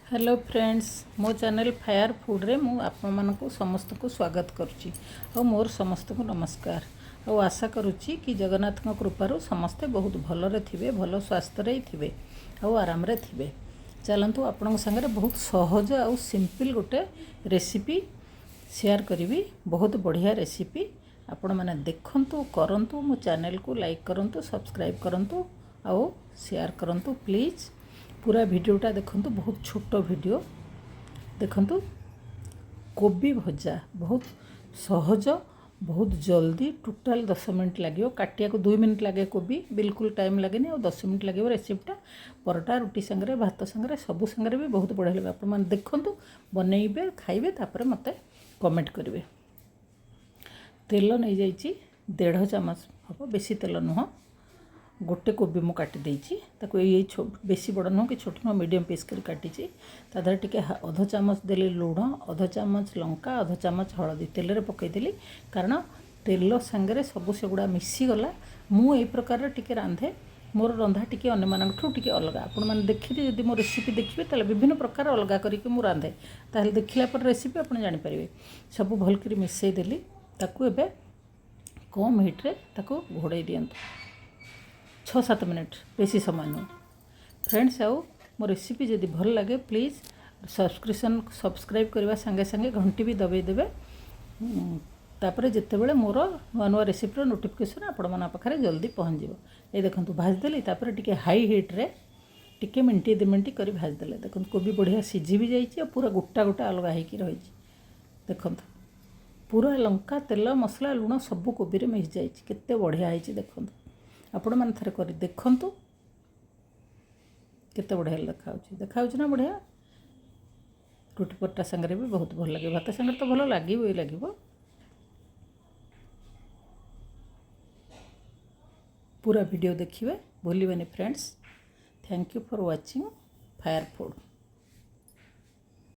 Hello friends मो channel fire food रे मु आपण मानकु समस्त को स्वागत करुच्ची और मोर समस्त को नमस्कार और आशा करुच्ची कि जगन्नाथ कृपारू समस्ते बहुत भलरे थिबे भल स्वास्थ्य रे थिबे और आराम रे थिबे। चलतु आपण संगे बहुत सहज और सिंपल गोटे रेसिपी शेयर करी बहुत बढ़िया रेसिपी आपण माने देखंतु करंतु मो चैनल को लाइक करंतु सब्सक्राइब करंतु और शेयर करंतु प्लीज़। पूरा वीडियोटा देखंतु बहुत छोट वीडियो देखंतु। कोबी भजा बहुत सहज बहुत जल्दी टोटाल 10 मिनट लगे काटिया को 2 मिनट लगे कोबी बिल्कुल टाइम लगे और 10 मिनट लगे रेसिपीटा परोटा रुटी संगे भात संगे सबू संगे भी बहुत बढ़िया लगे। आप देखंतु बनइबे खाइबे तापर मते कमेंट करेंगे। तेल नहीं जाइए 1.5 चामच हम बेसी तेल नुह गोटे कोबी मु काटी देछि ताको ये बेसी बड़ नुह कि छोट नुह मीडियम पीस कर काटी ता देहरे टिके आधा चामच देली लुण आधा चामच लंका आधा चामच हलदी तेल रे पकई देली कारण तेल संगे सब सेगुड़ा मिसी गला। मु ए प्रकार टिके रांधे मोर रंधा टिके अन्य मानठू टिके अलग आपण माने देखिले जदि मो रेसिपी देखिबे ताले विभिन्न प्रकार अलग करिके मु रांधे ताले देखिला पर रेसिपी आपण जानि परिबे। सब भल करी मिसई देली ताकू एबे कम हीट रे ताकू घोड़े दियंतु 6-7 मिनट बेसी समय नुह। फ्रेंड्स आउ मो रेसिपी जदि भल लगे प्लीज़ सब्सक्राइब करने संगे संगे घंटी भी दबाई देवे तापर जितेबले मोर नुआ नुआ रेसिपीर नोटिफिकेशन आपण मन पाखे जल्दी पहुँच जाव। ये देखो भाजदेली तापर टिके हाई हिट रे टिके मिनटी 2 मिनट कर भाजदेले देखो कोबी बढ़िया सीझी भी जाइए पूरा गोटा गोटा अलग होकर रही देखो पूरा लंका तेल मसला लुण सब कोबी मिस जाइए केते बढ़िया होती देखो आपण मैंने थे कर देखु केते बढ़िया देखा ना बढ़िया रुटी परोटा संगे भी बहुत भल लगे भात संगे तो भल लगे पूरा वीडियो देखिए भूलिए friends. Thank you for watching fire food.